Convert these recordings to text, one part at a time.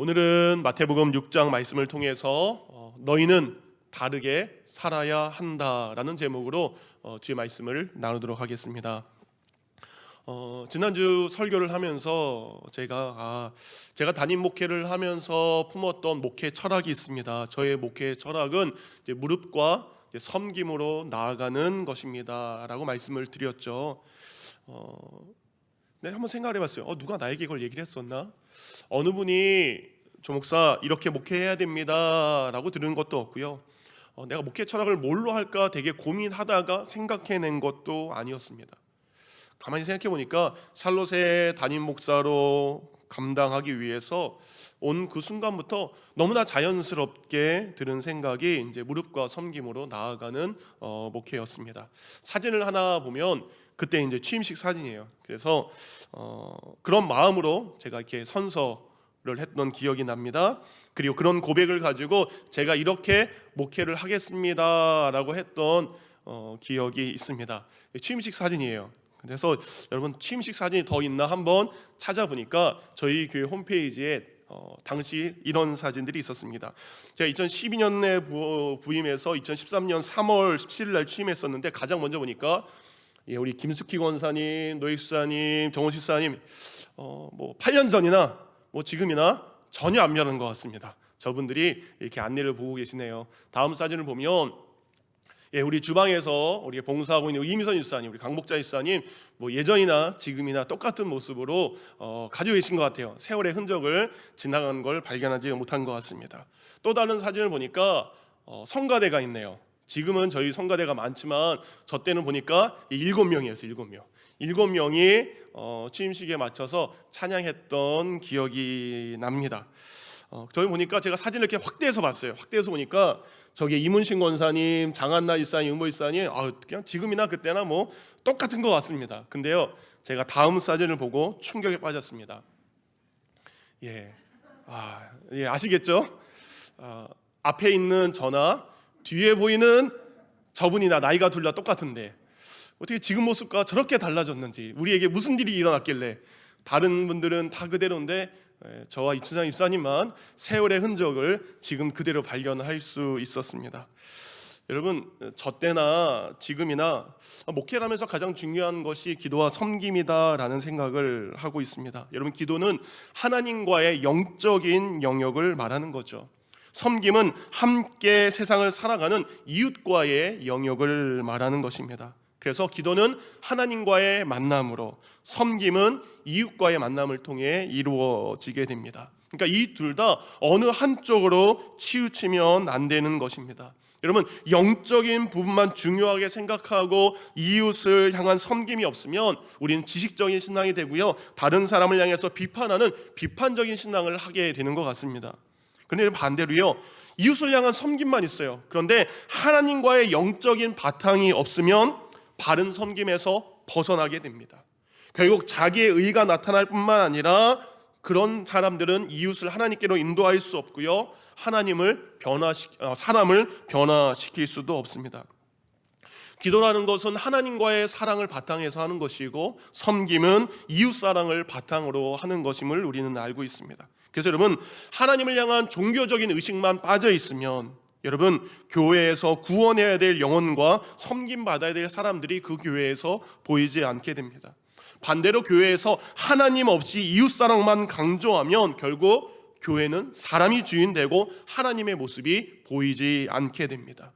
오늘은 마태복음 6장 말씀을 통해서 너희는 다르게 살아야 한다라는 제목으로 주의 말씀을 나누도록 하겠습니다. 지난주 설교를 하면서 제가 담임 목회를 하면서 품었던 목회 철학이 있습니다. 저의 목회 철학은 이제 무릎과 섬김으로 나아가는 것입니다라고 말씀을 드렸죠. 네, 한번 생각을 해봤어요. 누가 나에게 이걸 얘기를 했었나? 어느 분이 조 목사 이렇게 목회해야 됩니다라고 들은 것도 없고요. 내가 목회 철학을 뭘로 할까 되게 고민하다가 생각해낸 것도 아니었습니다. 가만히 생각해 보니까 샬롯의 담임 목사로 감당하기 위해서 온 그 순간부터 너무나 자연스럽게 들은 생각이 이제 무릎과 섬김으로 나아가는 목회였습니다. 사진을 하나 보면 그때 이제 취임식 사진이에요. 그래서 그런 마음으로 제가 이렇게 선서를 했던 기억이 납니다. 그리고 그런 고백을 가지고 제가 이렇게 목회를 하겠습니다라고 했던 기억이 있습니다. 취임식 사진이에요. 그래서 여러분 취임식 사진이 더 있나 한번 찾아보니까 저희 교회 홈페이지에 당시 이런 사진들이 있었습니다. 제가 2012년에 부임해서 2013년 3월 17일 날 취임했었는데 가장 먼저 보니까 우리 김숙희 권사님, 노익수사님, 정호식 사님 뭐 8년 전이나 뭐 지금이나 전혀 안 변한 것 같습니다. 저분들이 이렇게 안내를 보고 계시네요. 다음 사진을 보면 우리 주방에서 우리 봉사하고 있는 이미선 집사님, 우리 강복자 집사님 뭐 예전이나 지금이나 똑같은 모습으로 가지고 계신 것 같아요. 세월의 흔적을 지나간 걸 발견하지 못한 것 같습니다. 또 다른 사진을 보니까 성가대가 있네요. 지금은 저희 성가대가 많지만 저 때는 보니까 7명이었어요. 7명. 7명이 취임식에 맞춰서 찬양했던 기억이 납니다. 저희 보니까 제가 사진을 이렇게 확대해서 봤어요. 확대해서 보니까 저기 이문신 권사님, 장한나 집사님, 윤모 집사님 그냥 지금이나 그때나 뭐 똑같은 것 같습니다. 근데요, 제가 다음 사진을 보고 충격에 빠졌습니다. 아시겠죠? 앞에 있는 저나 뒤에 보이는 저분이나 나이가 둘 다 똑같은데 어떻게 지금 모습과 저렇게 달라졌는지, 우리에게 무슨 일이 일어났길래 다른 분들은 다 그대로인데 저와 이춘상 입사님만 세월의 흔적을 지금 그대로 발견할 수 있었습니다. 여러분, 저 때나 지금이나 목회를 하면서 가장 중요한 것이 기도와 섬김이다라는 생각을 하고 있습니다. 여러분, 기도는 하나님과의 영적인 영역을 말하는 거죠. 섬김은 함께 세상을 살아가는 이웃과의 영역을 말하는 것입니다. 그래서 기도는 하나님과의 만남으로, 섬김은 이웃과의 만남을 통해 이루어지게 됩니다. 그러니까 이 둘 다 어느 한쪽으로 치우치면 안 되는 것입니다. 여러분, 영적인 부분만 중요하게 생각하고 이웃을 향한 섬김이 없으면 우리는 지식적인 신앙이 되고요, 다른 사람을 향해서 비판하는 비판적인 신앙을 하게 되는 것 같습니다. 그런데 반대로요, 이웃을 향한 섬김만 있어요. 그런데 하나님과의 영적인 바탕이 없으면 바른 섬김에서 벗어나게 됩니다. 결국 자기의 의가 나타날 뿐만 아니라 그런 사람들은 이웃을 하나님께로 인도할 수 없고요, 사람을 변화시킬 수도 없습니다. 기도라는 것은 하나님과의 사랑을 바탕에서 하는 것이고, 섬김은 이웃 사랑을 바탕으로 하는 것임을 우리는 알고 있습니다. 그래서 여러분, 하나님을 향한 종교적인 의식만 빠져 있으면 여러분, 교회에서 구원해야 될 영혼과 섬김받아야 될 사람들이 그 교회에서 보이지 않게 됩니다. 반대로 교회에서 하나님 없이 이웃사랑만 강조하면 결국 교회는 사람이 주인 되고 하나님의 모습이 보이지 않게 됩니다.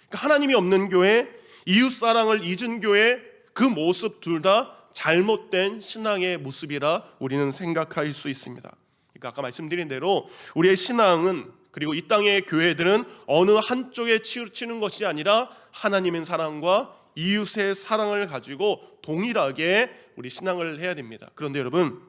그러니까 하나님이 없는 교회, 이웃사랑을 잊은 교회, 그 모습 둘 다 잘못된 신앙의 모습이라 우리는 생각할 수 있습니다. 그러니까 아까 말씀드린 대로 우리의 신앙은, 그리고 이 땅의 교회들은 어느 한쪽에 치우치는 것이 아니라 하나님의 사랑과 이웃의 사랑을 가지고 동일하게 우리 신앙을 해야 됩니다. 그런데 여러분,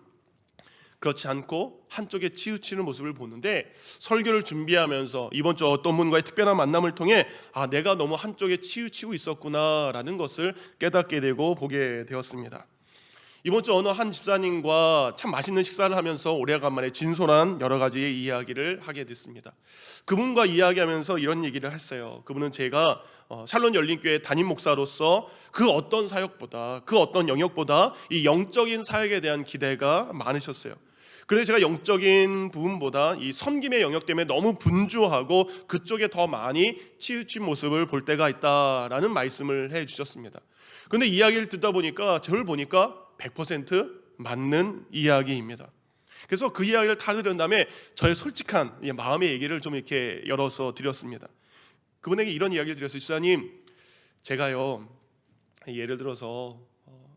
그렇지 않고 한쪽에 치우치는 모습을 보는데, 설교를 준비하면서 이번 주 어떤 분과의 특별한 만남을 통해 내가 너무 한쪽에 치우치고 있었구나라는 것을 깨닫게 되고 보게 되었습니다. 이번 주 어느 한 집사님과 참 맛있는 식사를 하면서 오래간만에 진솔한 여러 가지의 이야기를 하게 됐습니다. 그분과 이야기하면서 이런 얘기를 했어요. 그분은 제가 샬롯 열린교회 담임 목사로서 그 어떤 사역보다, 그 어떤 영역보다 이 영적인 사역에 대한 기대가 많으셨어요. 그래서 제가 영적인 부분보다 이 섬김의 영역 때문에 너무 분주하고 그쪽에 더 많이 치우친 모습을 볼 때가 있다라는 말씀을 해주셨습니다. 그런데 이야기를 듣다 보니까 저를 보니까 100% 맞는 이야기입니다. 그래서 그 이야기를 다 들은 다음에 저의 솔직한 마음의 얘기를 좀 이렇게 열어서 드렸습니다. 그분에게 이런 이야기를 드렸어요. 집사님, 제가요, 예를 들어서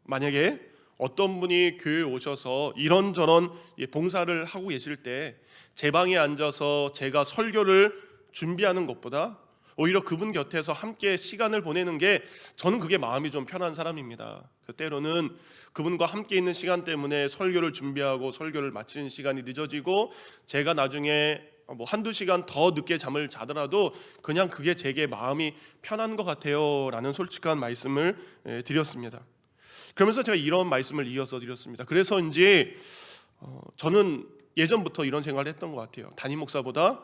만약에 어떤 분이 교회에 오셔서 이런저런 봉사를 하고 계실 때 제 방에 앉아서 제가 설교를 준비하는 것보다 오히려 그분 곁에서 함께 시간을 보내는 게 저는 그게 마음이 좀 편한 사람입니다. 때로는 그분과 함께 있는 시간 때문에 설교를 준비하고 설교를 마치는 시간이 늦어지고 제가 나중에 한두 시간 더 늦게 잠을 자더라도 그냥 그게 제게 마음이 편한 것 같아요 라는 솔직한 말씀을 드렸습니다. 그러면서 제가 이런 말씀을 이어서 드렸습니다. 그래서인지 저는 예전부터 이런 생각을 했던 것 같아요. 담임 목사보다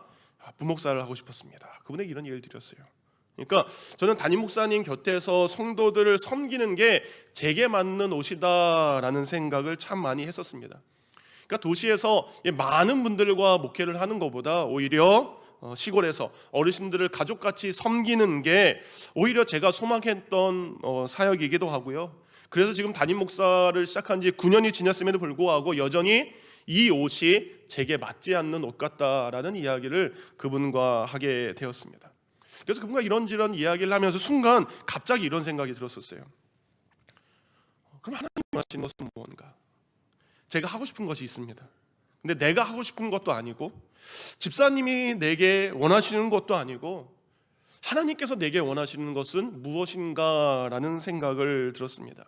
부목사를 하고 싶었습니다. 그분에게 이런 얘기를 드렸어요. 그러니까 저는 담임 목사님 곁에서 성도들을 섬기는 게 제게 맞는 옷이다라는 생각을 참 많이 했었습니다. 그러니까 도시에서 많은 분들과 목회를 하는 것보다 오히려 시골에서 어르신들을 가족같이 섬기는 게 오히려 제가 소망했던 사역이기도 하고요. 그래서 지금 담임 목사를 시작한 지 9년이 지났음에도 불구하고 여전히 이 옷이 제게 맞지 않는 옷 같다라는 이야기를 그분과 하게 되었습니다. 그래서 그분과 이런저런 이야기를 하면서 순간 갑자기 이런 생각이 들었었어요. 그럼 하나님 원하시는 것은 무언가? 제가 하고 싶은 것이 있습니다. 근데 내가 하고 싶은 것도 아니고 집사님이 내게 원하시는 것도 아니고 하나님께서 내게 원하시는 것은 무엇인가라는 생각을 들었습니다.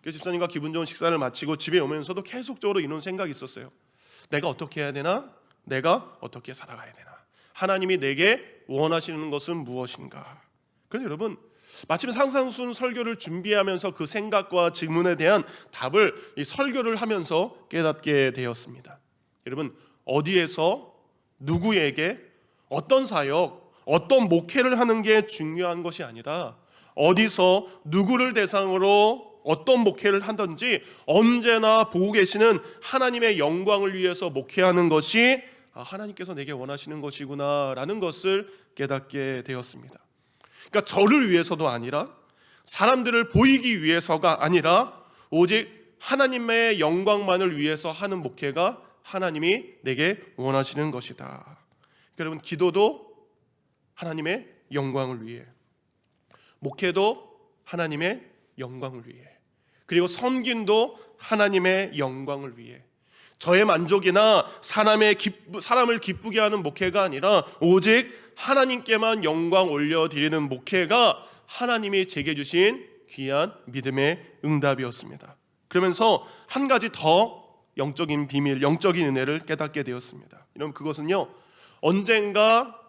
그래서 집사님과 기분 좋은 식사를 마치고 집에 오면서도 계속적으로 이런 생각이 있었어요. 내가 어떻게 해야 되나? 내가 어떻게 살아가야 되나? 하나님이 내게 원하시는 것은 무엇인가? 그런데 여러분, 마침 상상순 설교를 준비하면서 그 생각과 질문에 대한 답을 이 설교를 하면서 깨닫게 되었습니다. 여러분, 어디에서 누구에게 어떤 사역, 어떤 목회를 하는 게 중요한 것이 아니라 어디서 누구를 대상으로 어떤 목회를 하든지 언제나 보고 계시는 하나님의 영광을 위해서 목회하는 것이 하나님께서 내게 원하시는 것이구나 라는 것을 깨닫게 되었습니다. 그러니까 저를 위해서도 아니라 사람들을 보이기 위해서가 아니라 오직 하나님의 영광만을 위해서 하는 목회가 하나님이 내게 원하시는 것이다. 그러니까 여러분, 기도도 하나님의 영광을 위해, 목회도 하나님의 영광을 위해, 그리고 섬김도 하나님의 영광을 위해, 저의 만족이나 사람을 기쁘게 하는 목회가 아니라 오직 하나님께만 영광 올려드리는 목회가 하나님이 제게 주신 귀한 믿음의 응답이었습니다. 그러면서 한 가지 더 영적인 비밀, 영적인 은혜를 깨닫게 되었습니다. 여러분, 그것은요, 언젠가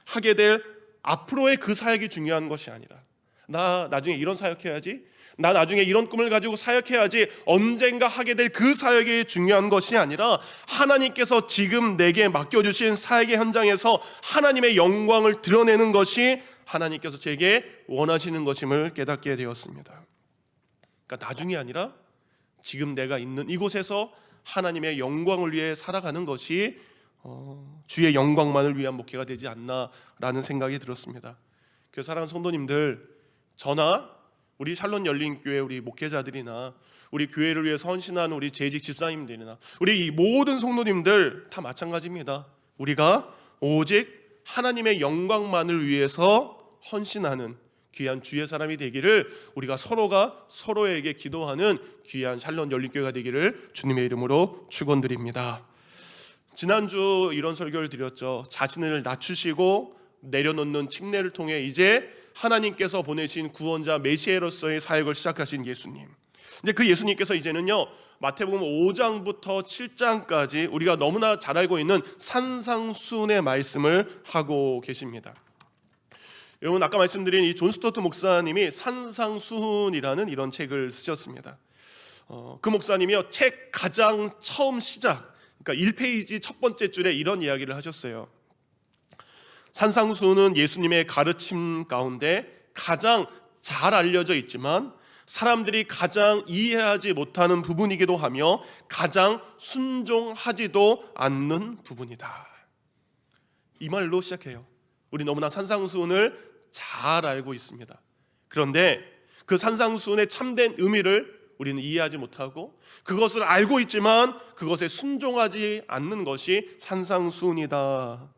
하게 될 앞으로의 그 사역이 중요한 것이 아니라 나 나중에 이런 사역해야지, 나 나중에 이런 꿈을 가지고 사역해야지, 언젠가 하게 될 그 사역이 중요한 것이 아니라 하나님께서 지금 내게 맡겨주신 사역의 현장에서 하나님의 영광을 드러내는 것이 하나님께서 제게 원하시는 것임을 깨닫게 되었습니다. 그러니까 나중이 아니라 지금 내가 있는 이곳에서 하나님의 영광을 위해 살아가는 것이 주의 영광만을 위한 목회가 되지 않나라는 생각이 들었습니다. 그래서 사랑하는 성도님들, 저나 우리 샬롯 열린교회 우리 목회자들이나 우리 교회를 위해서 헌신하는 우리 재직 집사님들이나 우리 이 모든 성도님들 다 마찬가지입니다. 우리가 오직 하나님의 영광만을 위해서 헌신하는 귀한 주의 사람이 되기를, 우리가 서로가 서로에게 기도하는 귀한 샬롯 열린교회가 되기를 주님의 이름으로 축원드립니다. 지난주 이런 설교를 드렸죠. 자신을 낮추시고 내려놓는 칙례를 통해 이제 하나님께서 보내신 구원자 메시아로서의 사역을 시작하신 예수님. 이제 그 예수님께서 이제는요, 마태복음 5장부터 7장까지 우리가 너무나 잘 알고 있는 산상수훈의 말씀을 하고 계십니다. 여러분, 아까 말씀드린 이 존 스토트 목사님이 산상수훈이라는 이런 책을 쓰셨습니다. 그 목사님이요, 책 가장 처음 시작, 그러니까 1페이지 첫 번째 줄에 이런 이야기를 하셨어요. 산상수훈은 예수님의 가르침 가운데 가장 잘 알려져 있지만 사람들이 가장 이해하지 못하는 부분이기도 하며 가장 순종하지도 않는 부분이다. 이 말로 시작해요. 우리 너무나 산상수훈을 잘 알고 있습니다. 그런데 그 산상수훈의 참된 의미를 우리는 이해하지 못하고 그것을 알고 있지만 그것에 순종하지 않는 것이 산상수훈이다.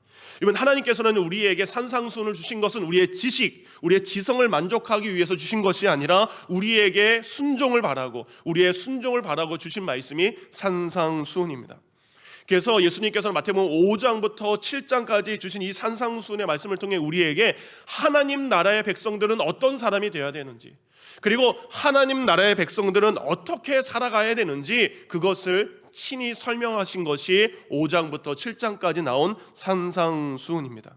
이번 하나님께서는 우리에게 산상수훈을 주신 것은 우리의 지식, 우리의 지성을 만족하기 위해서 주신 것이 아니라 우리에게 순종을 바라고 우리의 순종을 바라고 주신 말씀이 산상수훈입니다. 그래서 예수님께서는 마태복음 5장부터 7장까지 주신 이 산상수훈의 말씀을 통해 우리에게 하나님 나라의 백성들은 어떤 사람이 되어야 되는지, 그리고 하나님 나라의 백성들은 어떻게 살아가야 되는지 그것을 친히 설명하신 것이 5장부터 7장까지 나온 산상수훈입니다.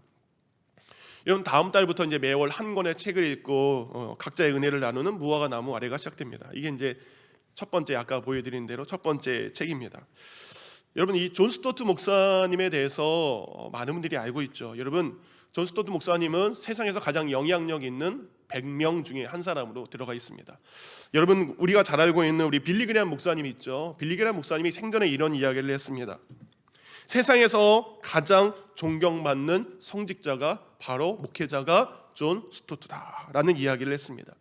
여러분, 다음 달부터 이제 매월 한 권의 책을 읽고 각자의 은혜를 나누는 무화과 나무 아래가 시작됩니다. 이게 이제 첫 번째, 아까 보여드린 대로 첫 번째 책입니다. 여러분, 이 존 스토트 목사님에 대해서 많은 분들이 알고 있죠. 여러분, 존 스토트 목사님은 세상에서 가장 영향력 있는 100명 중에 한 사람으로 들어가 있습니다. 여러분, 우리가 잘 알고 있는 우리 빌리 그레함 목사님이 있죠. 빌리 그레함 목사님이 생전에 이런 이야기를 했습니다. 세상에서 가장 존경받는 성직자가 바로 목회자가 존 스토트다라는 이야기를 했습니다.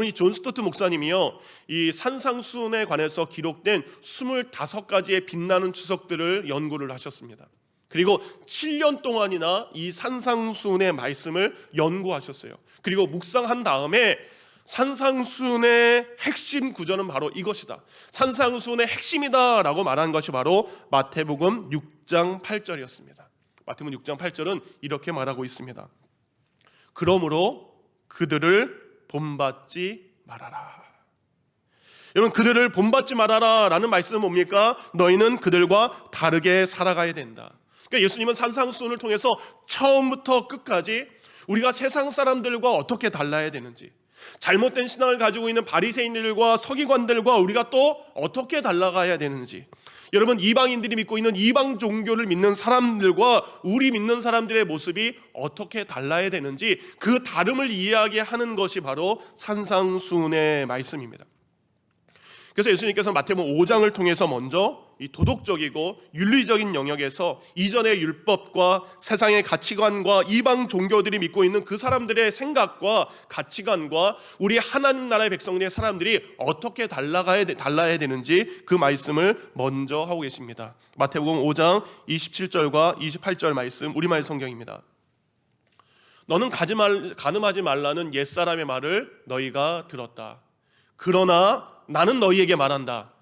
이 존 스토트 목사님이요, 이 산상수훈에 관해서 기록된 25가지의 빛나는 추석들을 연구를 하셨습니다. 그리고 7년 동안이나 이 산상수훈의 말씀을 연구하셨어요. 그리고 묵상한 다음에 산상수훈의 핵심 구절은 바로 이것이다, 산상수훈의 핵심이다 라고 말한 것이 바로 마태복음 6장 8절이었습니다. 마태복음 6장 8절은 이렇게 말하고 있습니다. 그러므로 그들을 본받지 말아라. 여러분, 그들을 본받지 말아라 라는 말씀은 뭡니까? 너희는 그들과 다르게 살아가야 된다. 그러니까 예수님은 산상수훈을 통해서 처음부터 끝까지 우리가 세상 사람들과 어떻게 달라야 되는지, 잘못된 신앙을 가지고 있는 바리새인들과 서기관들과 우리가 또 어떻게 달라가야 되는지, 여러분, 이방인들이 믿고 있는 이방 종교를 믿는 사람들과 우리 믿는 사람들의 모습이 어떻게 달라야 되는지 그 다름을 이야기하는 것이 바로 산상수훈의 말씀입니다. 그래서 예수님께서는 마태복음 5장을 통해서 먼저 이 도덕적이고 윤리적인 영역에서 이전의 율법과 세상의 가치관과 이방 종교들이 믿고 있는 그 사람들의 생각과 가치관과 우리 하나님 나라의 백성들의 사람들이 어떻게 달라야 되는지 그 말씀을 먼저 하고 계십니다. 마태복음 5장 27절과 28절 말씀, 우리말 성경입니다. 너는 간음하지 말라는 옛사람의 말을 너희가 들었다. 그러나 나는 너희에게 말한다.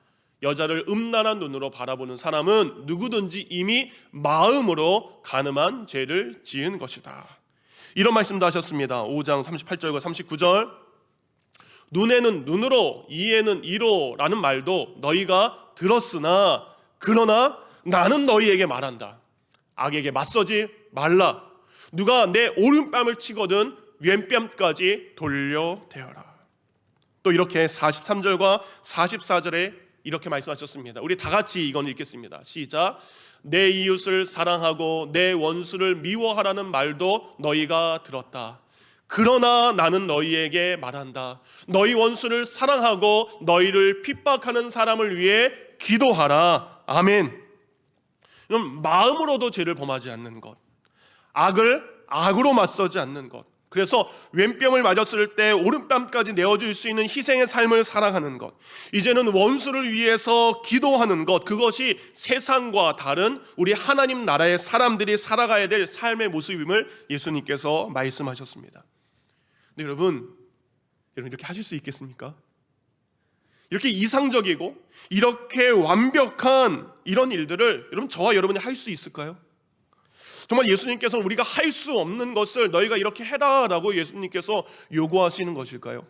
여자를 음란한 눈으로 바라보는 사람은 누구든지 이미 마음으로 간음한 죄를 지은 것이다. 이런 말씀도 하셨습니다. 5장 38절과 39절. 눈에는 눈으로, 이에는 이로 라는 말도 너희가 들었으나 그러나 나는 너희에게 말한다. 악에게 맞서지 말라. 누가 내 오른뺨을 치거든 왼뺨까지 돌려대어라. 또 이렇게 43절과 44절에 이렇게 말씀하셨습니다. 우리 다 같이 이건 읽겠습니다. 시작. 내 이웃을 사랑하고 내 원수를 미워하라는 말도 너희가 들었다. 그러나 나는 너희에게 말한다. 너희 원수를 사랑하고 너희를 핍박하는 사람을 위해 기도하라. 아멘. 그럼 마음으로도 죄를 범하지 않는 것, 악을 악으로 맞서지 않는 것, 그래서 왼뺨을 맞았을 때 오른뺨까지 내어줄 수 있는 희생의 삶을 살아가는 것, 이제는 원수를 위해서 기도하는 것, 그것이 세상과 다른 우리 하나님 나라의 사람들이 살아가야 될 삶의 모습임을 예수님께서 말씀하셨습니다. 근데 여러분 이렇게 하실 수 있겠습니까? 이렇게 이상적이고 이렇게 완벽한 이런 일들을 여러분, 저와 여러분이 할 수 있을까요? 정말 예수님께서는 우리가 할 수 없는 것을 너희가 이렇게 해라 라고 예수님께서 요구하시는 것일까요?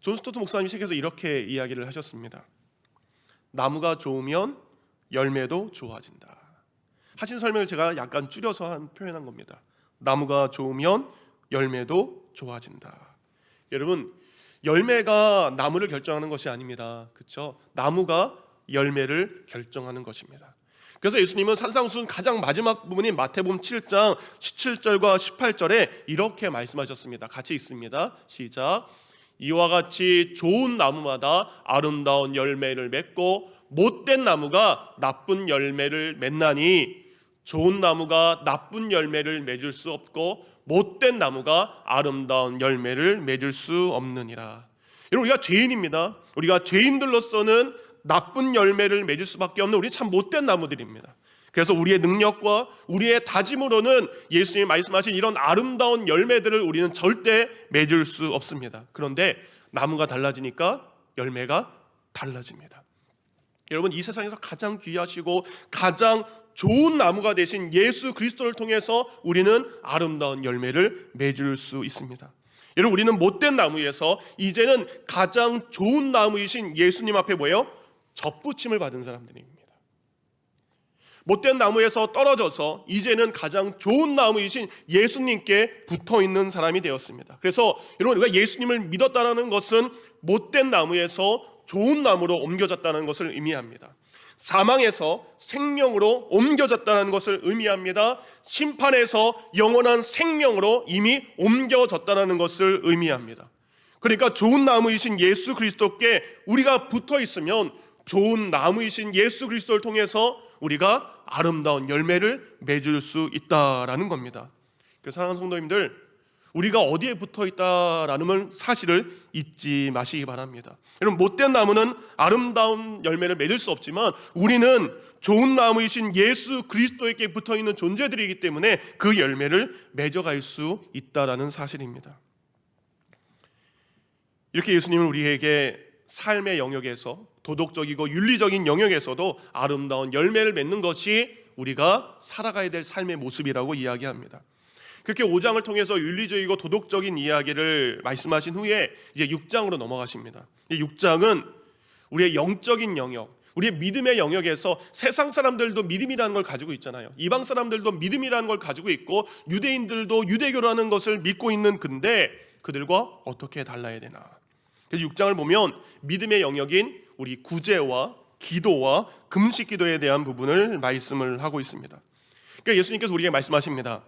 존 스토트 목사님이 책에서 이렇게 이야기를 하셨습니다. 나무가 좋으면 열매도 좋아진다. 하신 설명을 제가 약간 줄여서 표현한 겁니다. 나무가 좋으면 열매도 좋아진다. 여러분, 열매가 나무를 결정하는 것이 아닙니다. 그렇죠? 나무가 열매를 결정하는 것입니다. 그래서 예수님은 산상수훈 가장 마지막 부분인 마태복음 7장 17절과 18절에 이렇게 말씀하셨습니다. 같이 읽습니다. 시작. 이와 같이 좋은 나무마다 아름다운 열매를 맺고 못된 나무가 나쁜 열매를 맺나니 좋은 나무가 나쁜 열매를 맺을 수 없고 못된 나무가 아름다운 열매를 맺을 수 없느니라. 여러분, 우리가 죄인입니다. 우리가 죄인들로서는 나쁜 열매를 맺을 수밖에 없는 우리 참 못된 나무들입니다. 그래서 우리의 능력과 우리의 다짐으로는 예수님이 말씀하신 이런 아름다운 열매들을 우리는 절대 맺을 수 없습니다. 그런데 나무가 달라지니까 열매가 달라집니다. 여러분, 이 세상에서 가장 귀하시고 가장 좋은 나무가 되신 예수 그리스도를 통해서 우리는 아름다운 열매를 맺을 수 있습니다. 여러분, 우리는 못된 나무에서 이제는 가장 좋은 나무이신 예수님 앞에 뭐예요? 접붙임을 받은 사람들입니다. 못된 나무에서 떨어져서 이제는 가장 좋은 나무이신 예수님께 붙어있는 사람이 되었습니다. 그래서 여러분, 우리가 예수님을 믿었다는 것은 못된 나무에서 좋은 나무로 옮겨졌다는 것을 의미합니다. 사망에서 생명으로 옮겨졌다는 것을 의미합니다. 심판에서 영원한 생명으로 이미 옮겨졌다는 것을 의미합니다. 그러니까 좋은 나무이신 예수 그리스도께 우리가 붙어 있으면 좋은 나무이신 예수 그리스도를 통해서 우리가 아름다운 열매를 맺을 수 있다라는 겁니다. 그래서 사랑하는 성도님들, 우리가 어디에 붙어 있다라는 사실을 잊지 마시기 바랍니다. 여러분, 못된 나무는 아름다운 열매를 맺을 수 없지만 우리는 좋은 나무이신 예수 그리스도에게 붙어 있는 존재들이기 때문에 그 열매를 맺어갈 수 있다라는 사실입니다. 이렇게 예수님은 우리에게 삶의 영역에서 도덕적이고 윤리적인 영역에서도 아름다운 열매를 맺는 것이 우리가 살아가야 될 삶의 모습이라고 이야기합니다. 그렇게 5장을 통해서 윤리적이고 도덕적인 이야기를 말씀하신 후에 이제 6장으로 넘어가십니다. 이 6장은 우리의 영적인 영역, 우리의 믿음의 영역에서 세상 사람들도 믿음이라는 걸 가지고 있잖아요. 이방 사람들도 믿음이라는 걸 가지고 있고 유대인들도 유대교라는 것을 믿고 있는 근데 그들과 어떻게 달라야 되나. 그래서 6장을 보면 믿음의 영역인 우리 구제와 기도와 금식 기도에 대한 부분을 말씀을 하고 있습니다. 그러니까 예수님께서 우리에게 말씀하십니다.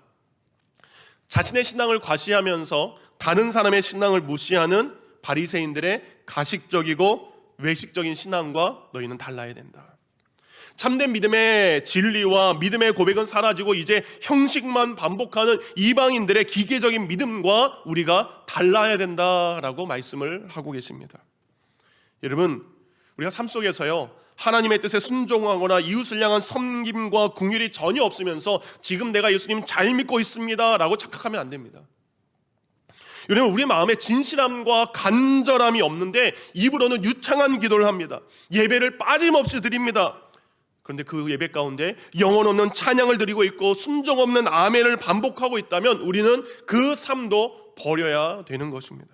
자신의 신앙을 과시하면서 다른 사람의 신앙을 무시하는 바리새인들의 가식적이고 외식적인 신앙과 너희는 달라야 된다. 참된 믿음의 진리와 믿음의 고백은 사라지고 이제 형식만 반복하는 이방인들의 기계적인 믿음과 우리가 달라야 된다라고 말씀을 하고 계십니다. 여러분, 우리가 삶 속에서요, 하나님의 뜻에 순종하거나 이웃을 향한 섬김과 긍휼이 전혀 없으면서 지금 내가 예수님 잘 믿고 있습니다 라고 착각하면 안 됩니다. 여러분, 우리 마음에 진실함과 간절함이 없는데 입으로는 유창한 기도를 합니다. 예배를 빠짐없이 드립니다. 그런데 그 예배 가운데 영혼 없는 찬양을 드리고 있고 순종 없는 아멘을 반복하고 있다면 우리는 그 삶도 버려야 되는 것입니다.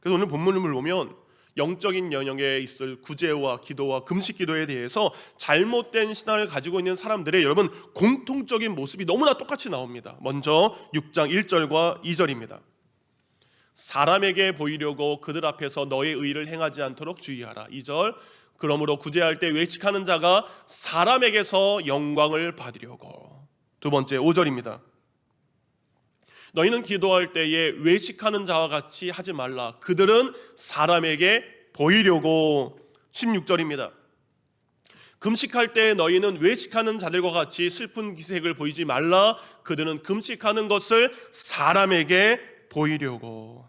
그래서 오늘 본문을 보면 영적인 영역에 있을 구제와 기도와 금식 기도에 대해서 잘못된 신앙을 가지고 있는 사람들의 여러분 공통적인 모습이 너무나 똑같이 나옵니다. 먼저 6장 1절과 2절입니다. 사람에게 보이려고 그들 앞에서 너의 의를 행하지 않도록 주의하라. 2절, 그러므로 구제할 때 외식하는 자가 사람에게서 영광을 받으려고. 두 번째 5절입니다. 너희는 기도할 때에 외식하는 자와 같이 하지 말라. 그들은 사람에게 보이려고. 16절입니다. 금식할 때 너희는 외식하는 자들과 같이 슬픈 기색을 보이지 말라. 그들은 금식하는 것을 사람에게 보이려고.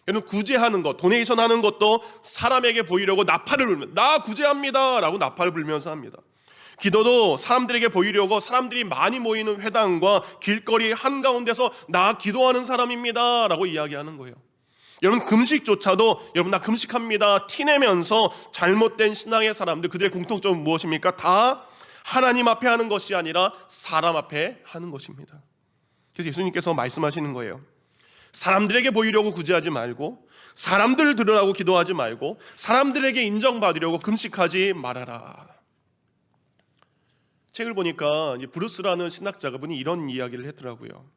여러분, 구제하는 것, 도네이션 하는 것도 사람에게 보이려고 나팔을 불면서 나 구제합니다 라고 나팔을 불면서 합니다. 기도도 사람들에게 보이려고 사람들이 많이 모이는 회당과 길거리 한가운데서 나 기도하는 사람입니다 라고 이야기하는 거예요. 여러분, 금식조차도 여러분 나 금식합니다 티내면서 잘못된 신앙의 사람들, 그들의 공통점은 무엇입니까? 다 하나님 앞에 하는 것이 아니라 사람 앞에 하는 것입니다. 그래서 예수님께서 말씀하시는 거예요. 사람들에게 보이려고 구제하지 말고 사람들 들으라고 기도하지 말고 사람들에게 인정받으려고 금식하지 말아라. 책을 보니까 브루스라는 신학자가 분이 이런 이야기를 했더라고요.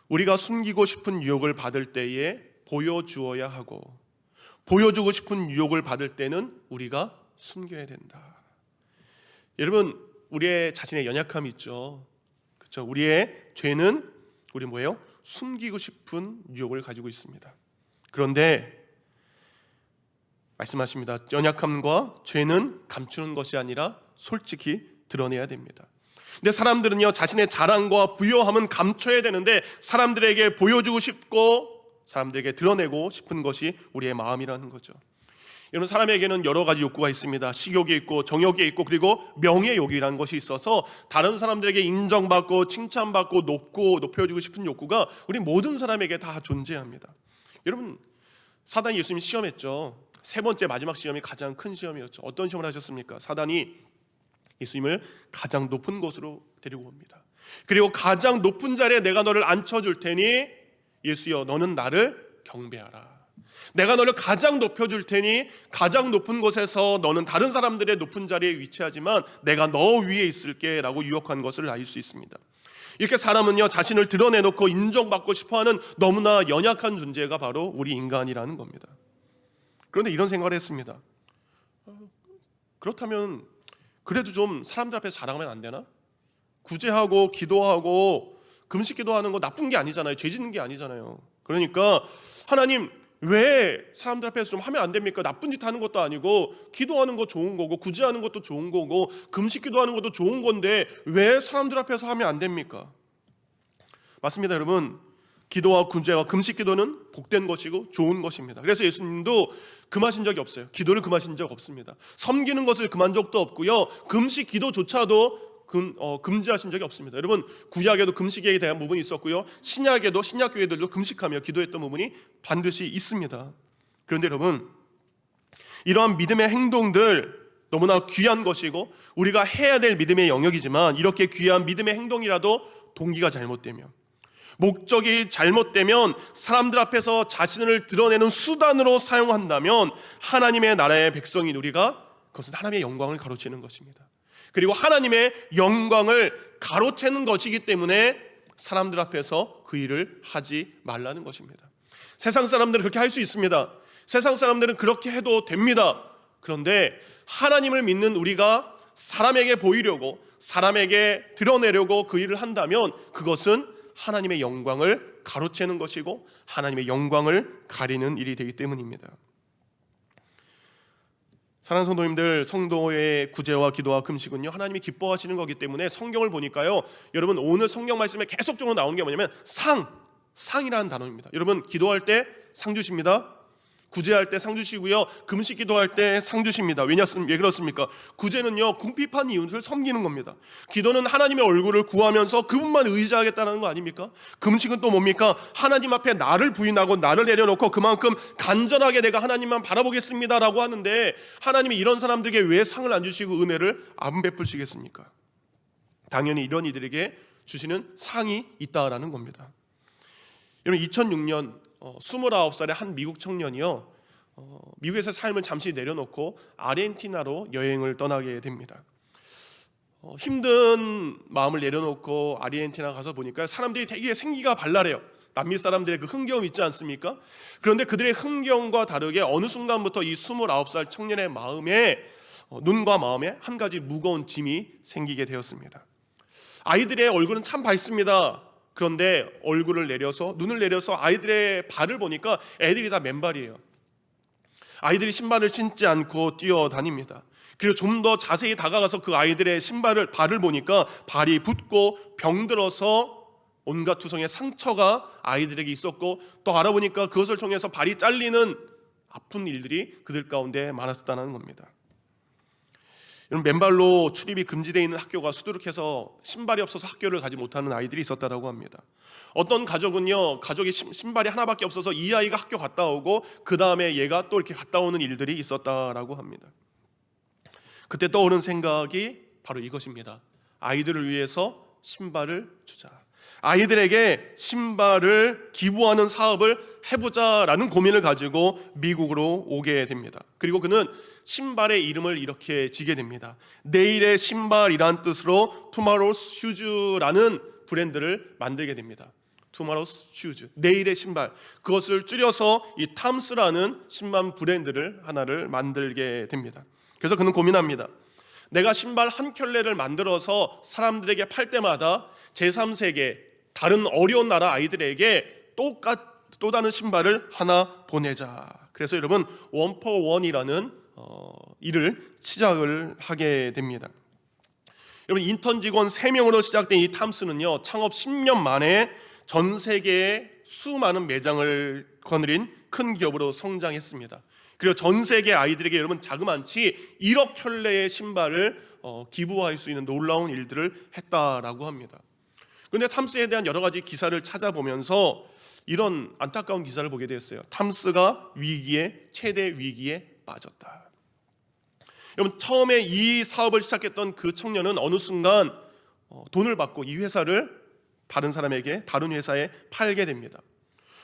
우리가 숨기고 싶은 유혹을 받을 때에 보여주어야 하고 보여주고 싶은 유혹을 받을 때는 우리가 숨겨야 된다. 여러분, 우리의 자신의 연약함이 있죠. 그렇죠? 우리의 죄는 우리 뭐예요? 숨기고 싶은 유혹을 가지고 있습니다. 그런데 말씀하십니다. 연약함과 죄는 감추는 것이 아니라 솔직히 드러내야 됩니다. 근데 사람들은요, 자신의 자랑과 부요함은 감춰야 되는데 사람들에게 보여주고 싶고 사람들에게 드러내고 싶은 것이 우리의 마음이라는 거죠. 여러분, 사람에게는 여러 가지 욕구가 있습니다. 식욕이 있고 정욕이 있고 그리고 명예욕이라는 것이 있어서 다른 사람들에게 인정받고 칭찬받고 높여주고 싶은 욕구가 우리 모든 사람에게 다 존재합니다. 여러분, 사단이 예수님 시험했죠. 세 번째 마지막 시험이 가장 큰 시험이었죠. 어떤 시험을 하셨습니까? 사단이 예수님을 가장 높은 곳으로 데리고 옵니다. 그리고 가장 높은 자리에 내가 너를 앉혀줄 테니 예수여 너는 나를 경배하라. 내가 너를 가장 높여줄 테니 가장 높은 곳에서 너는 다른 사람들의 높은 자리에 위치하지만 내가 너 위에 있을게 라고 유혹한 것을 알 수 있습니다. 이렇게 사람은요, 자신을 드러내놓고 인정받고 싶어하는 너무나 연약한 존재가 바로 우리 인간이라는 겁니다. 그런데 이런 생각을 했습니다. 그렇다면 그래도 좀 사람들 앞에서 자랑하면 안 되나? 구제하고 기도하고 금식 기도하는 거 나쁜 게 아니잖아요. 죄 짓는 게 아니잖아요. 그러니까 하나님, 왜 사람들 앞에서 좀 하면 안 됩니까? 나쁜 짓 하는 것도 아니고 기도하는 거 좋은 거고 구제하는 것도 좋은 거고 금식 기도하는 것도 좋은 건데 왜 사람들 앞에서 하면 안 됩니까? 맞습니다, 여러분. 기도와 구제와 금식 기도는 복된 것이고 좋은 것입니다. 그래서 예수님도 금하신 적이 없어요. 기도를 금하신 적 없습니다. 섬기는 것을 금한 적도 없고요, 금식 기도조차도 금지하신 적이 없습니다. 여러분, 구약에도 금식에 대한 부분이 있었고요, 신약에도 신약교회들도 금식하며 기도했던 부분이 반드시 있습니다. 그런데 여러분, 이러한 믿음의 행동들 너무나 귀한 것이고 우리가 해야 될 믿음의 영역이지만 이렇게 귀한 믿음의 행동이라도 동기가 잘못되면, 목적이 잘못되면, 사람들 앞에서 자신을 드러내는 수단으로 사용한다면 하나님의 나라의 백성인 우리가 그것은 하나님의 영광을 가로채는 것입니다. 그리고 하나님의 영광을 가로채는 것이기 때문에 사람들 앞에서 그 일을 하지 말라는 것입니다. 세상 사람들은 그렇게 할 수 있습니다. 세상 사람들은 그렇게 해도 됩니다. 그런데 하나님을 믿는 우리가 사람에게 보이려고, 사람에게 드러내려고 그 일을 한다면 그것은 하나님의 영광을 가로채는 것이고 하나님의 영광을 가리는 일이 되기 때문입니다. 사랑하는 성도님들, 성도의 구제와 기도와 금식은요, 하나님이 기뻐하시는 거기 때문에 성경을 보니까요, 여러분 오늘 성경 말씀에 계속적으로 나오는 게 뭐냐면 상이라는 단어입니다. 여러분, 기도할 때 상 주십니다. 구제할 때 상 주시고요, 금식 기도할 때 상 주십니다. 왜 그렇습니까? 구제는요, 궁핍한 이웃을 섬기는 겁니다. 기도는 하나님의 얼굴을 구하면서 그분만 의지하겠다는 거 아닙니까? 금식은 또 뭡니까? 하나님 앞에 나를 부인하고 나를 내려놓고 그만큼 간절하게 내가 하나님만 바라보겠습니다라고 하는데 하나님이 이런 사람들에게 왜 상을 안 주시고 은혜를 안 베푸시겠습니까? 당연히 이런 이들에게 주시는 상이 있다라는 겁니다. 여러분, 2006년 29살의 한 미국 청년이요, 미국에서 삶을 잠시 내려놓고 아르헨티나로 여행을 떠나게 됩니다. 힘든 마음을 내려놓고 아르헨티나 가서 보니까 사람들이 되게 생기가 발랄해요. 남미 사람들의 그 흥겨움 있지 않습니까? 그런데 그들의 흥겨움과 다르게 어느 순간부터 이 29살 청년의 마음에, 눈과 마음에 한 가지 무거운 짐이 생기게 되었습니다. 아이들의 얼굴은 참 밝습니다. 그런데 눈을 내려서 아이들의 발을 보니까 애들이 다 맨발이에요. 아이들이 신발을 신지 않고 뛰어다닙니다. 그리고 좀 더 자세히 다가가서 그 아이들의 발을 보니까 발이 붓고 병들어서 온갖 투성의 상처가 아이들에게 있었고, 또 알아보니까 그것을 통해서 발이 잘리는 아픈 일들이 그들 가운데 많았다는 겁니다. 맨발로 출입이 금지되어 있는 학교가 수두룩해서 신발이 없어서 학교를 가지 못하는 아이들이 있었다고 합니다. 어떤 가족은요, 가족이 신발이 하나밖에 없어서 이 아이가 학교 갔다 오고 그 다음에 얘가 또 이렇게 갔다 오는 일들이 있었다고 합니다. 그때 떠오른 생각이 바로 이것입니다. 아이들을 위해서 신발을 주자, 아이들에게 신발을 기부하는 사업을 해보자라는 고민을 가지고 미국으로 오게 됩니다. 그리고 그는 신발의 이름을 이렇게 지게 됩니다. 내일의 신발이란 뜻으로 Tomorrow's Shoes라는 브랜드를 만들게 됩니다. Tomorrow's Shoes, 내일의 신발. 그것을 줄여서 이 탐스라는 신발 브랜드를 하나를 만들게 됩니다. 그래서 그는 고민합니다. 내가 신발 한 켤레를 만들어서 사람들에게 팔 때마다 제3세계 다른 어려운 나라 아이들에게 또 다른 신발을 하나 보내자. 그래서 여러분 원포원이라는 일을 시작을 하게 됩니다. 여러분 인턴 직원 3명으로 시작된 이 탐스는요, 창업 10년 만에 전 세계에 수많은 매장을 거느린 큰 기업으로 성장했습니다. 그리고 전 세계 아이들에게 여러분 자그만치 1억 켤레의 신발을 기부할 수 있는 놀라운 일들을 했다라고 합니다. 그런데 탐스에 대한 여러 가지 기사를 찾아보면서 이런 안타까운 기사를 보게 되었어요. 탐스가 최대 위기에 빠졌다. 여러분 처음에 이 사업을 시작했던 그 청년은 어느 순간 돈을 받고 이 회사를 다른 회사에 팔게 됩니다.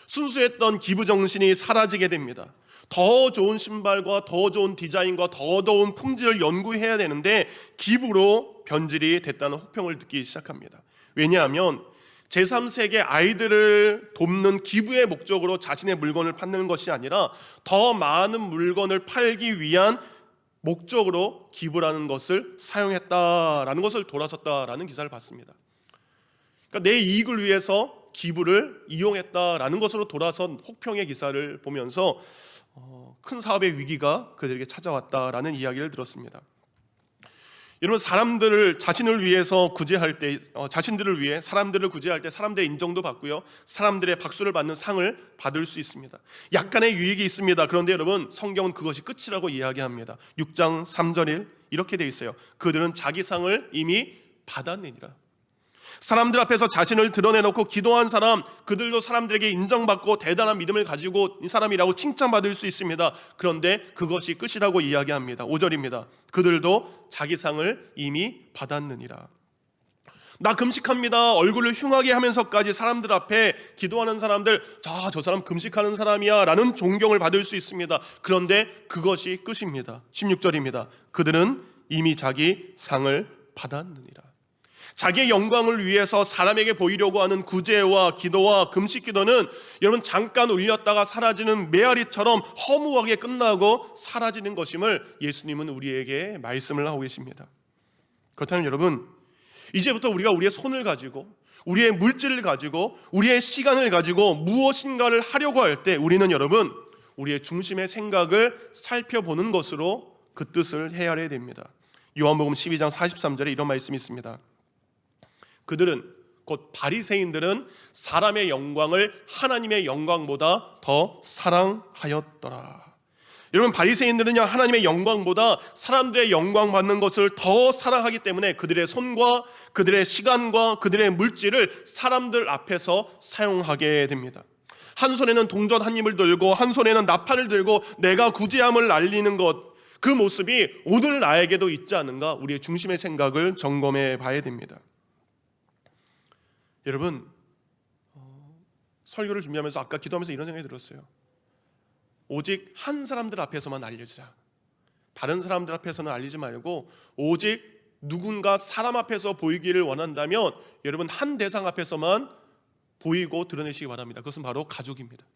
순수했던 기부 정신이 사라지게 됩니다. 더 좋은 신발과 더 좋은 디자인과 더 좋은 품질을 연구해야 되는데 기부로 변질이 됐다는 혹평을 듣기 시작합니다. 왜냐하면 제3세계 아이들을 돕는 기부의 목적으로 자신의 물건을 파는 것이 아니라 더 많은 물건을 팔기 위한 목적으로 기부라는 것을 사용했다라는 것을 돌아섰다라는 기사를 봤습니다. 그러니까 내 이익을 위해서 기부를 이용했다라는 것으로 돌아선 혹평의 기사를 보면서 큰 사업의 위기가 그들에게 찾아왔다라는 이야기를 들었습니다. 여러분 사람들을 자신을 위해서 구제할 때 자신들을 위해 사람들을 구제할 때 사람들의 인정도 받고요, 사람들의 박수를 받는 상을 받을 수 있습니다. 약간의 유익이 있습니다. 그런데 여러분 성경은 그것이 끝이라고 이야기합니다. 6장 3절 이렇게 돼 있어요. 그들은 자기 상을 이미 받았느니라. 사람들 앞에서 자신을 드러내놓고 기도한 사람, 그들도 사람들에게 인정받고 대단한 믿음을 가지고 이 사람이라고 칭찬받을 수 있습니다. 그런데 그것이 끝이라고 이야기합니다. 5절입니다. 그들도 자기 상을 이미 받았느니라. 나 금식합니다 얼굴을 흉하게 하면서까지 사람들 앞에 기도하는 사람들, 저 사람 금식하는 사람이야 라는 존경을 받을 수 있습니다. 그런데 그것이 끝입니다. 16절입니다. 그들은 이미 자기 상을 받았느니라. 자기의 영광을 위해서 사람에게 보이려고 하는 구제와 기도와 금식 기도는 여러분 잠깐 울렸다가 사라지는 메아리처럼 허무하게 끝나고 사라지는 것임을 예수님은 우리에게 말씀을 하고 계십니다. 그렇다면 여러분 이제부터 우리가 우리의 손을 가지고 우리의 물질을 가지고 우리의 시간을 가지고 무엇인가를 하려고 할 때 우리는 여러분 우리의 중심의 생각을 살펴보는 것으로 그 뜻을 헤아려야 됩니다. 요한복음 12장 43절에 이런 말씀이 있습니다. 그들은 곧 바리새인들은 사람의 영광을 하나님의 영광보다 더 사랑하였더라. 여러분 바리새인들은요 하나님의 영광보다 사람들의 영광 받는 것을 더 사랑하기 때문에 그들의 손과 그들의 시간과 그들의 물질을 사람들 앞에서 사용하게 됩니다. 한 손에는 동전 한 입을 들고 한 손에는 나팔을 들고 내가 구제함을 알리는 것, 그 모습이 오늘 나에게도 있지 않은가 우리의 중심의 생각을 점검해 봐야 됩니다. 여러분 설교를 준비하면서 아까 기도하면서 이런 생각이 들었어요. 오직 한 사람들 앞에서만 알려주자. 다른 사람들 앞에서는 알리지 말고 오직 누군가 사람 앞에서 보이기를 원한다면 여러분 한 대상 앞에서만 보이고 드러내시기 바랍니다. 그것은 바로 가족입니다.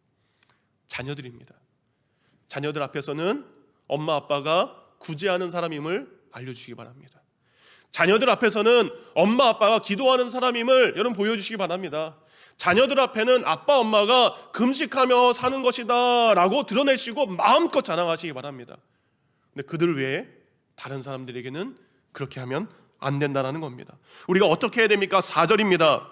자녀들입니다. 자녀들 앞에서는 엄마 아빠가 구제하는 사람임을 알려주시기 바랍니다. 자녀들 앞에서는 엄마 아빠가 기도하는 사람임을 여러분 보여주시기 바랍니다. 자녀들 앞에는 아빠 엄마가 금식하며 사는 것이다 라고 드러내시고 마음껏 자랑하시기 바랍니다. 근데 그들 외에 다른 사람들에게는 그렇게 하면 안 된다는 겁니다. 우리가 어떻게 해야 됩니까? 4절입니다.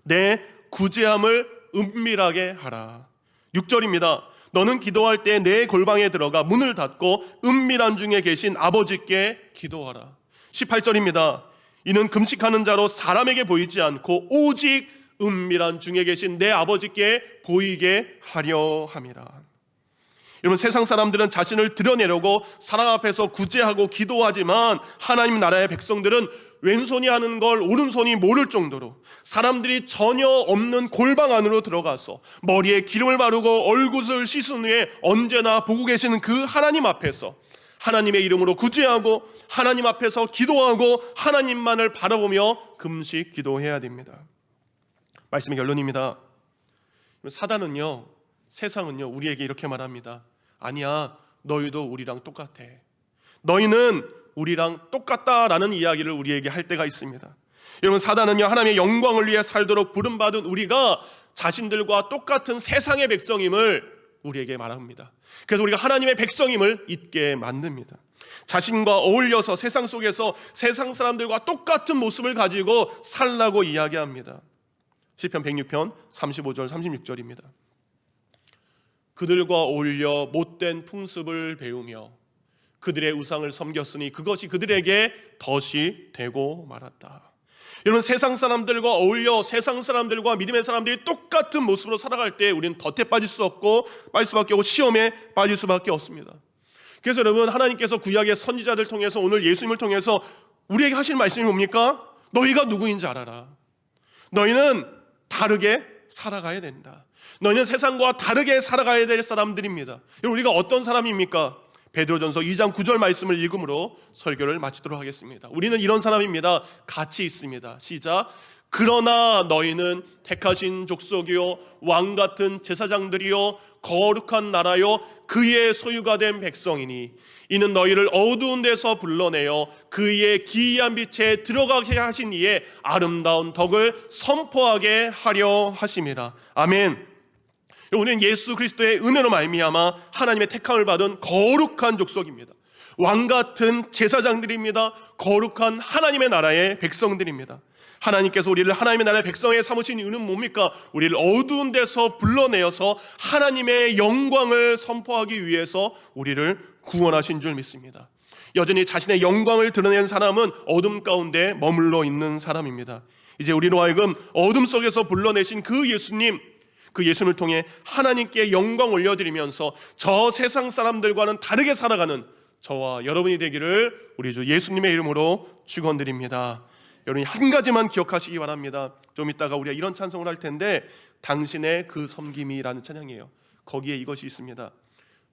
내 구제함을 은밀하게 하라. 6절입니다. 너는 기도할 때 내 골방에 들어가 문을 닫고 은밀한 중에 계신 아버지께 기도하라. 18절입니다. 이는 금식하는 자로 사람에게 보이지 않고 오직 은밀한 중에 계신 내 아버지께 보이게 하려 함이라. 여러분 세상 사람들은 자신을 드러내려고 사람 앞에서 구제하고 기도하지만 하나님 나라의 백성들은 왼손이 하는 걸 오른손이 모를 정도로 사람들이 전혀 없는 골방 안으로 들어가서 머리에 기름을 바르고 얼굴을 씻은 후에 언제나 보고 계시는 그 하나님 앞에서 하나님의 이름으로 구제하고 하나님 앞에서 기도하고 하나님만을 바라보며 금식 기도해야 됩니다. 말씀의 결론입니다. 사단은요, 세상은요 우리에게 이렇게 말합니다. 아니야, 너희도 우리랑 똑같아. 너희는 우리랑 똑같다라는 이야기를 우리에게 할 때가 있습니다. 여러분 사단은요 하나님의 영광을 위해 살도록 부름받은 우리가 자신들과 똑같은 세상의 백성임을 우리에게 말합니다. 그래서 우리가 하나님의 백성임을 잊게 만듭니다. 자신과 어울려서 세상 속에서 세상 사람들과 똑같은 모습을 가지고 살라고 이야기합니다. 시편 106편 35절 36절입니다. 그들과 어울려 못된 풍습을 배우며 그들의 우상을 섬겼으니 그것이 그들에게 덫이 되고 말았다. 여러분, 세상 사람들과 어울려 세상 사람들과 믿음의 사람들이 똑같은 모습으로 살아갈 때 우리는 덫에 빠질 수 없고 빠질 수밖에 없고 시험에 빠질 수밖에 없습니다. 그래서 여러분, 하나님께서 구약의 선지자들 통해서 오늘 예수님을 통해서 우리에게 하실 말씀이 뭡니까? 너희가 누구인지 알아라. 너희는 다르게 살아가야 된다. 너희는 세상과 다르게 살아가야 될 사람들입니다. 여러분, 우리가 어떤 사람입니까? 베드로전서 2장 9절 말씀을 읽음으로 설교를 마치도록 하겠습니다. 우리는 이런 사람입니다. 같이 있습니다. 시작. 그러나 너희는 택하신 족속이요 왕같은 제사장들이요 거룩한 나라요 그의 소유가 된 백성이니 이는 너희를 어두운 데서 불러내어 그의 기이한 빛에 들어가게 하신 이의 아름다운 덕을 선포하게 하려 하심이라. 아멘. 우리는 예수 그리스도의 은혜로 말미암아 하나님의 택함을 받은 거룩한 족속입니다. 왕같은 제사장들입니다. 거룩한 하나님의 나라의 백성들입니다. 하나님께서 우리를 하나님의 나라의 백성에 삼으신 이유는 뭡니까? 우리를 어두운 데서 불러내어서 하나님의 영광을 선포하기 위해서 우리를 구원하신 줄 믿습니다. 여전히 자신의 영광을 드러낸 사람은 어둠 가운데 머물러 있는 사람입니다. 이제 우리로 하여금 어둠 속에서 불러내신 그 예수님, 그 예수님을 통해 하나님께 영광 올려드리면서 저 세상 사람들과는 다르게 살아가는 저와 여러분이 되기를 우리 주 예수님의 이름으로 축원드립니다. 여러분이 한 가지만 기억하시기 바랍니다. 좀 이따가 우리가 이런 찬송을 할 텐데 당신의 그 섬김이라는 찬양이에요. 거기에 이것이 있습니다.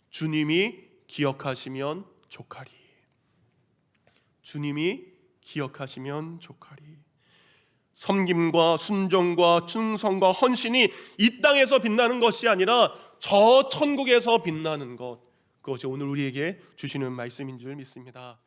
주님이 기억하시면 족하리. 주님이 기억하시면 족하리. 섬김과 순종과 충성과 헌신이 이 땅에서 빛나는 것이 아니라 저 천국에서 빛나는 것, 그것이 오늘 우리에게 주시는 말씀인 줄 믿습니다.